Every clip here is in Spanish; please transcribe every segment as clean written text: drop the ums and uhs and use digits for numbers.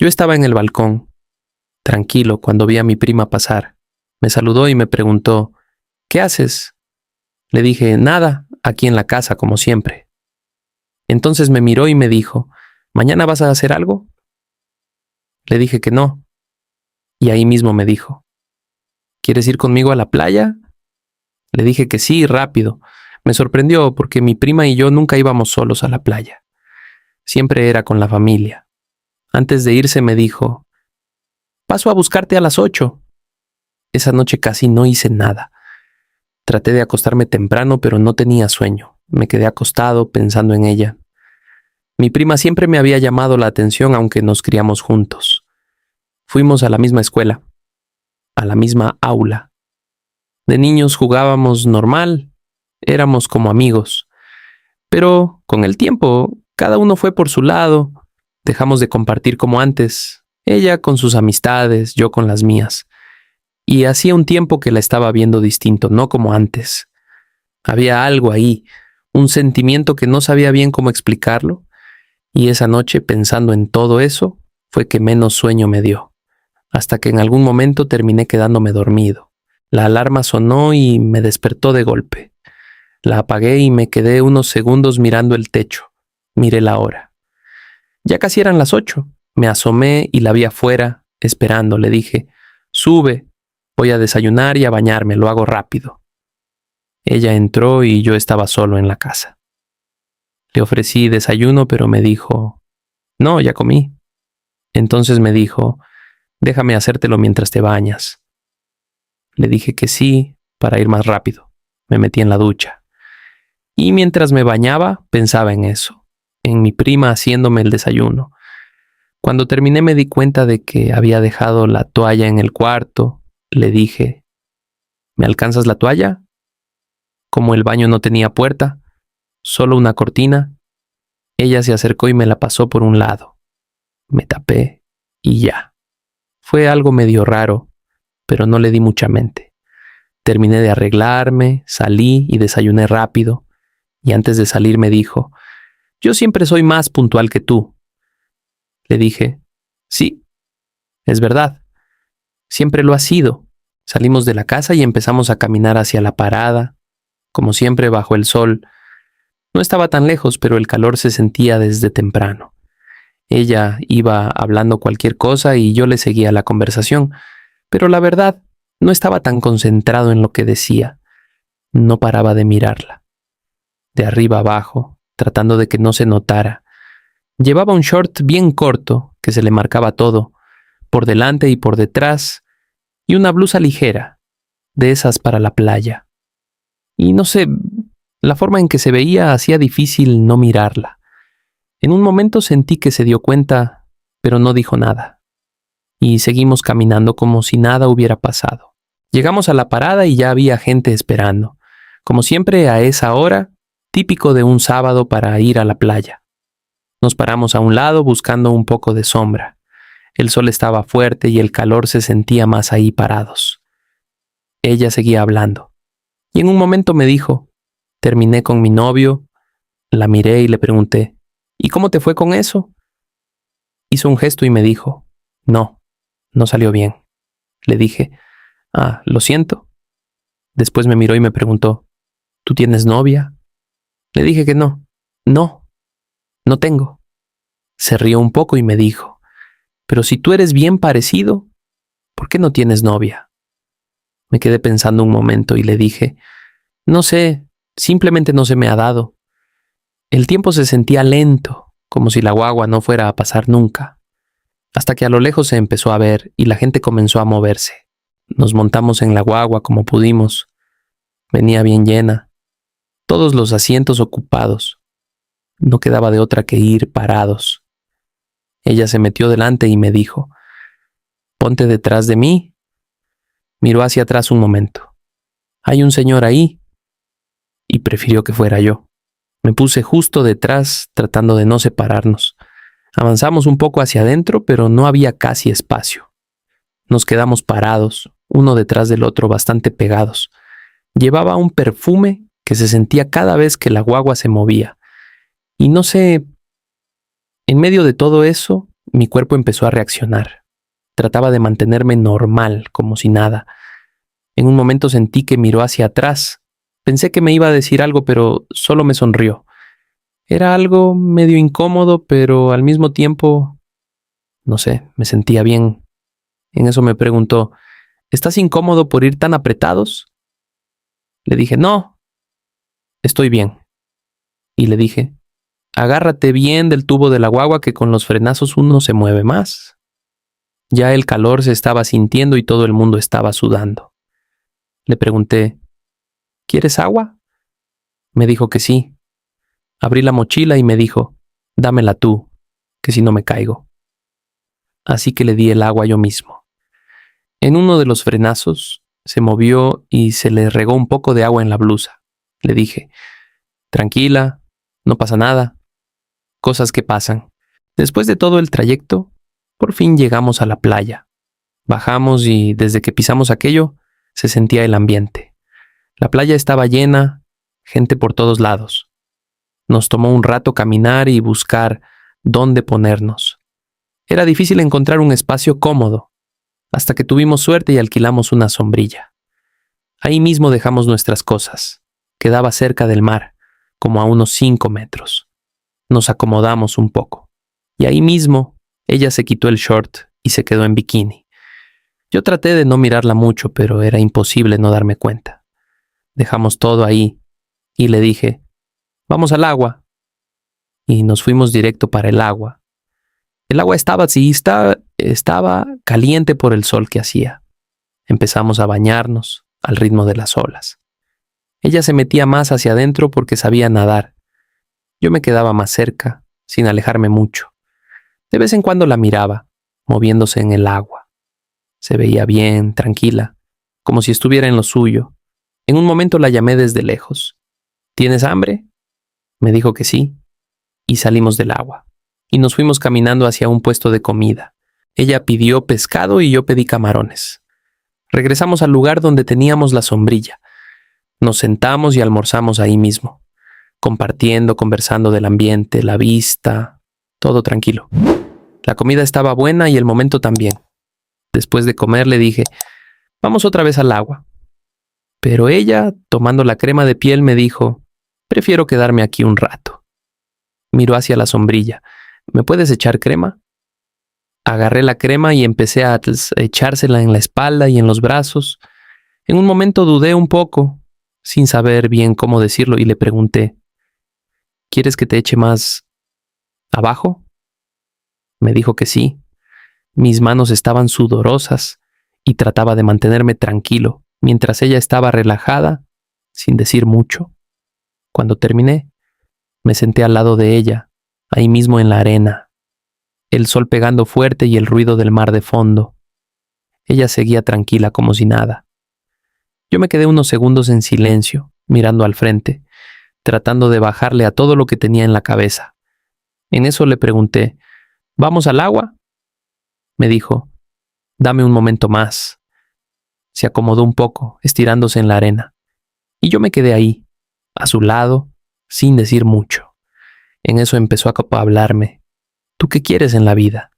Yo estaba en el balcón, tranquilo, cuando vi a mi prima pasar. Me saludó y me preguntó, ¿qué haces? Le dije, nada, aquí en la casa, como siempre. Entonces me miró y me dijo, ¿mañana vas a hacer algo? Le dije que no. Y ahí mismo me dijo, ¿quieres ir conmigo a la playa? Le dije que sí, rápido. Me sorprendió porque mi prima y yo nunca íbamos solos a la playa. Siempre era con la familia. Antes de irse me dijo, paso a buscarte a las 8. Esa noche casi no hice nada. Traté de acostarme temprano, pero no tenía sueño. Me quedé acostado pensando en ella. Mi prima siempre me había llamado la atención, aunque nos criamos juntos. Fuimos a la misma escuela, a la misma aula. De niños jugábamos normal, éramos como amigos. Pero con el tiempo, cada uno fue por su lado. Dejamos de compartir como antes, ella con sus amistades, yo con las mías. Y hacía un tiempo que la estaba viendo distinto, no como antes. Había algo ahí, un sentimiento que no sabía bien cómo explicarlo, y esa noche, pensando en todo eso, fue que menos sueño me dio, hasta que en algún momento terminé quedándome dormido. La alarma sonó y me despertó de golpe. La apagué y me quedé unos segundos mirando el techo. Miré la hora. Ya casi eran las 8. Me asomé y la vi afuera, esperando. Le dije, sube, voy a desayunar y a bañarme, lo hago rápido. Ella entró y yo estaba solo en la casa. Le ofrecí desayuno, pero me dijo, no, ya comí. Entonces me dijo, déjame hacértelo mientras te bañas. Le dije que sí, para ir más rápido. Me metí en la ducha. Y mientras me bañaba, pensaba en eso, en mi prima haciéndome el desayuno. Cuando terminé me di cuenta de que había dejado la toalla en el cuarto. Le dije, ¿me alcanzas la toalla? Como el baño no tenía puerta, solo una cortina, ella se acercó y me la pasó por un lado. Me tapé y ya. Fue algo medio raro, pero no le di mucha mente. Terminé de arreglarme, salí y desayuné rápido. Y antes de salir me dijo, yo siempre soy más puntual que tú. Le dije, sí, es verdad. Siempre lo has sido. Salimos de la casa y empezamos a caminar hacia la parada, como siempre bajo el sol. No estaba tan lejos, pero el calor se sentía desde temprano. Ella iba hablando cualquier cosa y yo le seguía la conversación, pero la verdad, no estaba tan concentrado en lo que decía. No paraba de mirarla. De arriba abajo, tratando de que no se notara. Llevaba un short bien corto, que se le marcaba todo, por delante y por detrás, y una blusa ligera, de esas para la playa. Y no sé, la forma en que se veía hacía difícil no mirarla. En un momento sentí que se dio cuenta, pero no dijo nada. Y seguimos caminando como si nada hubiera pasado. Llegamos a la parada y ya había gente esperando. Como siempre a esa hora, típico de un sábado para ir a la playa. Nos paramos a un lado buscando un poco de sombra. El sol estaba fuerte y el calor se sentía más ahí parados. Ella seguía hablando. Y en un momento me dijo, terminé con mi novio, la miré y le pregunté, ¿y cómo te fue con eso? Hizo un gesto y me dijo, no salió bien. Le dije, lo siento. Después me miró y me preguntó, ¿tú tienes novia? Le dije que no tengo. Se rió un poco y me dijo, pero si tú eres bien parecido, ¿por qué no tienes novia? Me quedé pensando un momento y le dije, no sé, simplemente no se me ha dado. El tiempo se sentía lento, como si la guagua no fuera a pasar nunca. Hasta que a lo lejos se empezó a ver y la gente comenzó a moverse. Nos montamos en la guagua como pudimos. Venía bien llena. Todos los asientos ocupados. No quedaba de otra que ir parados. Ella se metió delante y me dijo, ponte detrás de mí. Miró hacia atrás un momento. Hay un señor ahí. Y prefirió que fuera yo. Me puse justo detrás, tratando de no separarnos. Avanzamos un poco hacia adentro, pero no había casi espacio. Nos quedamos parados, uno detrás del otro, bastante pegados. Llevaba un perfume que se sentía cada vez que la guagua se movía. Y no sé, en medio de todo eso, Mi cuerpo empezó a reaccionar. Trataba de mantenerme normal, como si nada. En un momento sentí que miró hacia atrás. Pensé que me iba a decir algo, pero solo me sonrió. Era algo medio incómodo, pero al mismo tiempo, no sé, me sentía bien. En eso me preguntó, ¿estás incómodo por ir tan apretados? Le dije, no, estoy bien. Y le dije, agárrate bien del tubo de la guagua que con los frenazos uno se mueve más. Ya el calor se estaba sintiendo y todo el mundo estaba sudando. Le pregunté, ¿quieres agua? Me dijo que sí. Abrí la mochila y me dijo, dámela tú, que si no me caigo. Así que le di el agua yo mismo. En uno de los frenazos se movió y se le regó un poco de agua en la blusa. Le dije, tranquila, no pasa nada. Cosas que pasan. Después de todo el trayecto, por fin llegamos a la playa. Bajamos y desde que pisamos aquello, se sentía el ambiente. La playa estaba llena, gente por todos lados. Nos tomó un rato caminar y buscar dónde ponernos. Era difícil encontrar un espacio cómodo, hasta que tuvimos suerte y alquilamos una sombrilla. Ahí mismo dejamos nuestras cosas. Quedaba cerca del mar, como a unos 5 metros. Nos acomodamos un poco. Y ahí mismo, ella se quitó el short y se quedó en bikini. Yo traté de no mirarla mucho, pero era imposible no darme cuenta. Dejamos todo ahí y le dije, vamos al agua. Y nos fuimos directo para el agua. El agua estaba caliente por el sol que hacía. Empezamos a bañarnos al ritmo de las olas. Ella se metía más hacia adentro porque sabía nadar. Yo me quedaba más cerca, sin alejarme mucho. De vez en cuando la miraba, moviéndose en el agua. Se veía bien, tranquila, como si estuviera en lo suyo. En un momento la llamé desde lejos. ¿Tienes hambre? Me dijo que sí, y salimos del agua. Y nos fuimos caminando hacia un puesto de comida. Ella pidió pescado y yo pedí camarones. Regresamos al lugar donde teníamos la sombrilla. Nos sentamos y almorzamos ahí mismo, compartiendo, conversando del ambiente, la vista, todo tranquilo. La comida estaba buena y el momento también. Después de comer le dije, vamos otra vez al agua. Pero ella, tomando la crema de piel, me dijo, prefiero quedarme aquí un rato. Miró hacia la sombrilla. ¿Me puedes echar crema? Agarré la crema y empecé a echársela en la espalda y en los brazos. En un momento dudé un poco, sin saber bien cómo decirlo, y le pregunté, ¿quieres que te eche más abajo? Me dijo que sí. Mis manos estaban sudorosas y trataba de mantenerme tranquilo, mientras ella estaba relajada, sin decir mucho. Cuando terminé, me senté al lado de ella, ahí mismo en la arena, el sol pegando fuerte y el ruido del mar de fondo. Ella seguía tranquila como si nada. Yo me quedé unos segundos en silencio, mirando al frente, tratando de bajarle a todo lo que tenía en la cabeza. En eso le pregunté, ¿vamos al agua? Me dijo, dame un momento más. Se acomodó un poco, estirándose en la arena. Y yo me quedé ahí, a su lado, sin decir mucho. En eso empezó a hablarme. ¿Tú qué quieres en la vida?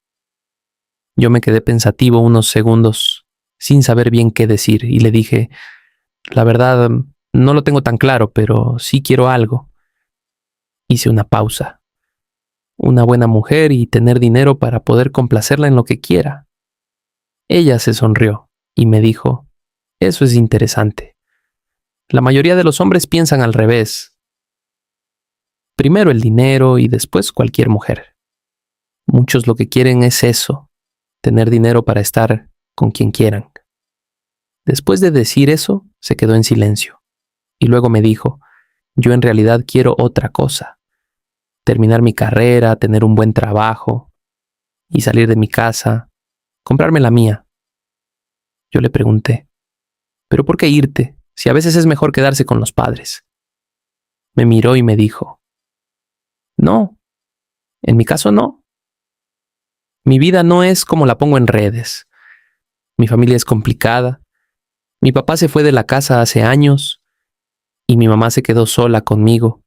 Yo me quedé pensativo unos segundos, sin saber bien qué decir, y le dije, la verdad, no lo tengo tan claro, pero sí quiero algo. Hice una pausa. Una buena mujer y tener dinero para poder complacerla en lo que quiera. Ella se sonrió y me dijo, eso es interesante. La mayoría de los hombres piensan al revés. Primero el dinero y después cualquier mujer. Muchos lo que quieren es eso, tener dinero para estar con quien quieran. Después de decir eso, se quedó en silencio. Y luego me dijo, yo en realidad quiero otra cosa. Terminar mi carrera, tener un buen trabajo y salir de mi casa, comprarme la mía. Yo le pregunté, ¿pero por qué irte si a veces es mejor quedarse con los padres? Me miró y me dijo, no, en mi caso no. Mi vida no es como la pongo en redes. Mi familia es complicada. Mi papá se fue de la casa hace años y mi mamá se quedó sola conmigo.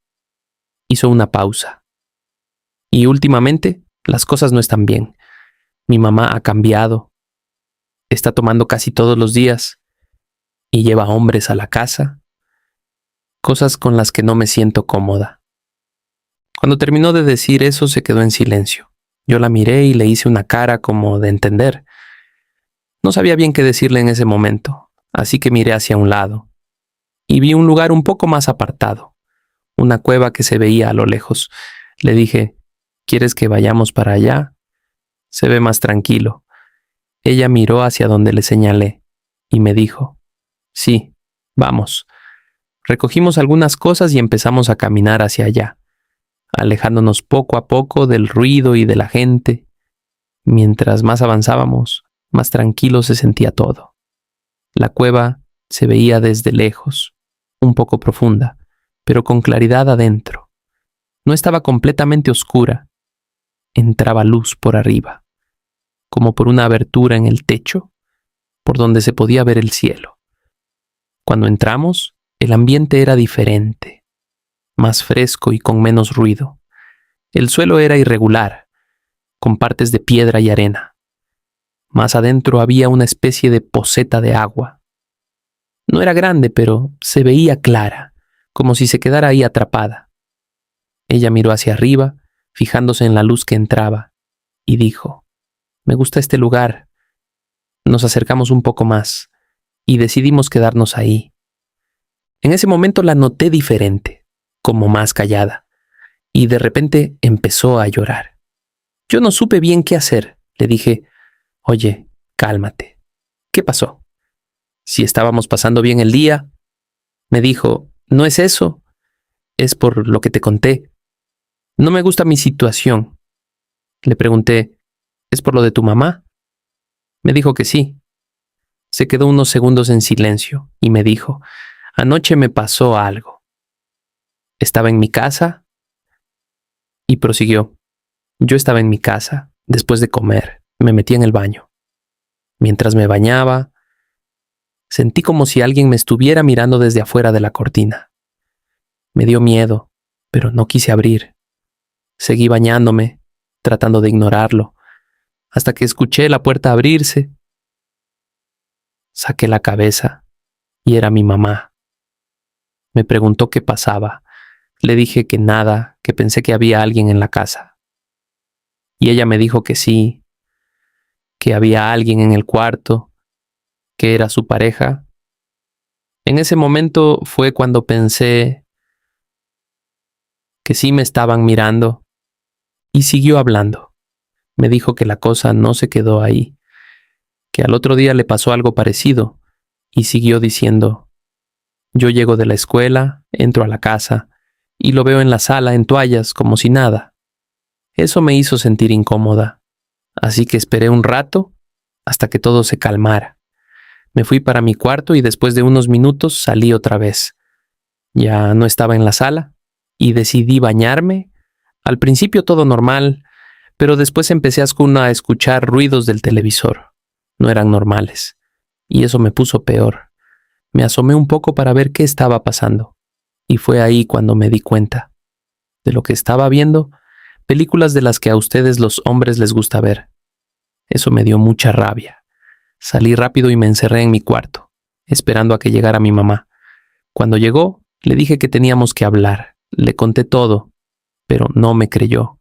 Hizo una pausa. Y últimamente las cosas no están bien. Mi mamá ha cambiado. Está tomando casi todos los días y lleva hombres a la casa. Cosas con las que no me siento cómoda. Cuando terminó de decir eso, se quedó en silencio. Yo la miré y le hice una cara como de entender. No sabía bien qué decirle en ese momento, así que miré hacia un lado y vi un lugar un poco más apartado, una cueva que se veía a lo lejos. Le dije, ¿quieres que vayamos para allá? Se ve más tranquilo. Ella miró hacia donde le señalé y me dijo, sí, vamos. Recogimos algunas cosas y empezamos a caminar hacia allá, alejándonos poco a poco del ruido y de la gente. Mientras más avanzábamos, más tranquilo se sentía todo. La cueva se veía desde lejos, un poco profunda, pero con claridad adentro. No estaba completamente oscura. Entraba luz por arriba, como por una abertura en el techo, por donde se podía ver el cielo. Cuando entramos, el ambiente era diferente, más fresco y con menos ruido. El suelo era irregular, con partes de piedra y arena. Más adentro había una especie de poceta de agua. No era grande, pero se veía clara, como si se quedara ahí atrapada. Ella miró hacia arriba, fijándose en la luz que entraba, y dijo, me gusta este lugar. Nos acercamos un poco más, y decidimos quedarnos ahí. En ese momento la noté diferente, como más callada, y de repente empezó a llorar. Yo no supe bien qué hacer. Le dije, oye, cálmate. ¿Qué pasó? Si estábamos pasando bien el día. Me dijo, no es eso, es por lo que te conté. No me gusta mi situación. Le pregunté, ¿es por lo de tu mamá? Me dijo que sí. Se quedó unos segundos en silencio y me dijo, anoche me pasó algo. Estaba en mi casa y prosiguió. Yo estaba en mi casa, después de comer, me metí en el baño. Mientras me bañaba, sentí como si alguien me estuviera mirando desde afuera de la cortina. Me dio miedo, pero no quise abrir. Seguí bañándome, tratando de ignorarlo, hasta que escuché la puerta abrirse. Saqué la cabeza y era mi mamá. Me preguntó qué pasaba. Le dije que nada, que pensé que había alguien en la casa. Y ella me dijo que sí, que había alguien en el cuarto, que era su pareja. En ese momento fue cuando pensé que sí me estaban mirando y siguió hablando. Me dijo que la cosa no se quedó ahí, que al otro día le pasó algo parecido y siguió diciendo, yo llego de la escuela, entro a la casa y lo veo en la sala en toallas como si nada. Eso me hizo sentir incómoda, así que esperé un rato hasta que todo se calmara. Me fui para mi cuarto y después de unos minutos salí otra vez. Ya no estaba en la sala y decidí bañarme. Al principio todo normal, pero después empecé a escuchar ruidos del televisor. No eran normales, y eso me puso peor. Me asomé un poco para ver qué estaba pasando, y fue ahí cuando me di cuenta de lo que estaba viendo, películas de las que a ustedes los hombres les gusta ver. Eso me dio mucha rabia. Salí rápido y me encerré en mi cuarto, esperando a que llegara mi mamá. Cuando llegó, le dije que teníamos que hablar. Le conté todo, pero no me creyó.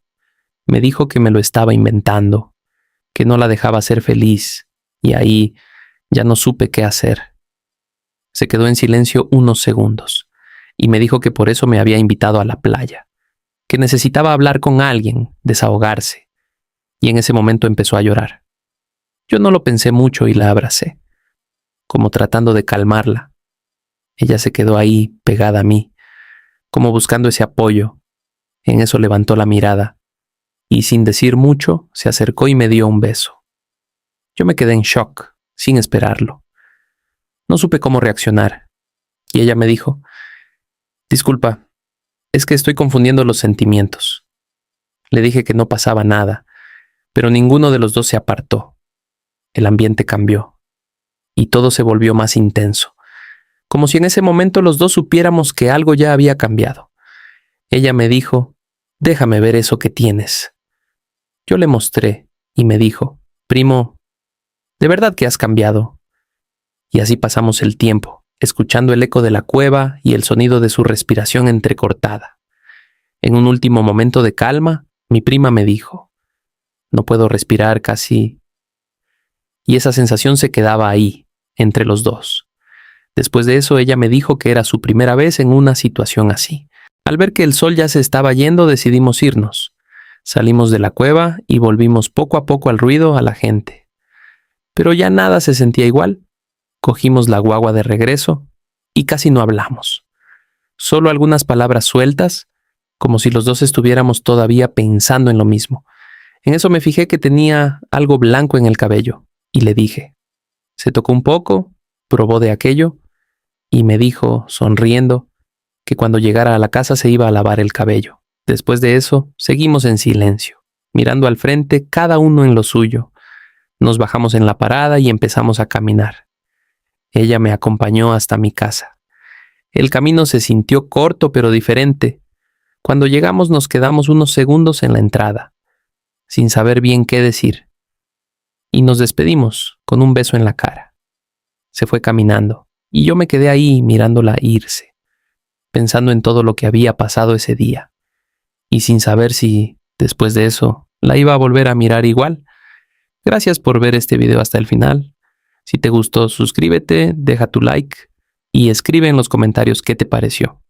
Me dijo que me lo estaba inventando, que no la dejaba ser feliz, y ahí ya no supe qué hacer. Se quedó en silencio unos segundos, y me dijo que por eso me había invitado a la playa, que necesitaba hablar con alguien, desahogarse, y en ese momento empezó a llorar. Yo no lo pensé mucho y la abracé, como tratando de calmarla. Ella se quedó ahí, pegada a mí, como buscando ese apoyo. En eso levantó la mirada, y sin decir mucho, se acercó y me dio un beso. Yo me quedé en shock, sin esperarlo. No supe cómo reaccionar, y ella me dijo, disculpa, es que estoy confundiendo los sentimientos. Le dije que no pasaba nada, pero ninguno de los dos se apartó. El ambiente cambió, y todo se volvió más intenso, como si en ese momento los dos supiéramos que algo ya había cambiado. Ella me dijo, déjame ver eso que tienes. Yo le mostré, y me dijo, primo, de verdad que has cambiado. Y así pasamos el tiempo, escuchando el eco de la cueva y el sonido de su respiración entrecortada. En un último momento de calma, mi prima me dijo, no puedo respirar casi. Y esa sensación se quedaba ahí, entre los dos. Después de eso, ella me dijo que era su primera vez en una situación así. Al ver que el sol ya se estaba yendo, decidimos irnos. Salimos de la cueva y volvimos poco a poco al ruido, a la gente. Pero ya nada se sentía igual. Cogimos la guagua de regreso y casi no hablamos. Solo algunas palabras sueltas, como si los dos estuviéramos todavía pensando en lo mismo. En eso me fijé que tenía algo blanco en el cabello y le dije. Se tocó un poco, probó de aquello y me dijo, sonriendo, que cuando llegara a la casa se iba a lavar el cabello. Después de eso, seguimos en silencio, mirando al frente, cada uno en lo suyo. Nos bajamos en la parada y empezamos a caminar. Ella me acompañó hasta mi casa. El camino se sintió corto pero diferente. Cuando llegamos nos quedamos unos segundos en la entrada, sin saber bien qué decir. Y nos despedimos con un beso en la cara. Se fue caminando y yo me quedé ahí mirándola irse, pensando en todo lo que había pasado ese día, y sin saber si, después de eso, la iba a volver a mirar igual. Gracias por ver este video hasta el final. Si te gustó, suscríbete, deja tu like y escribe en los comentarios qué te pareció.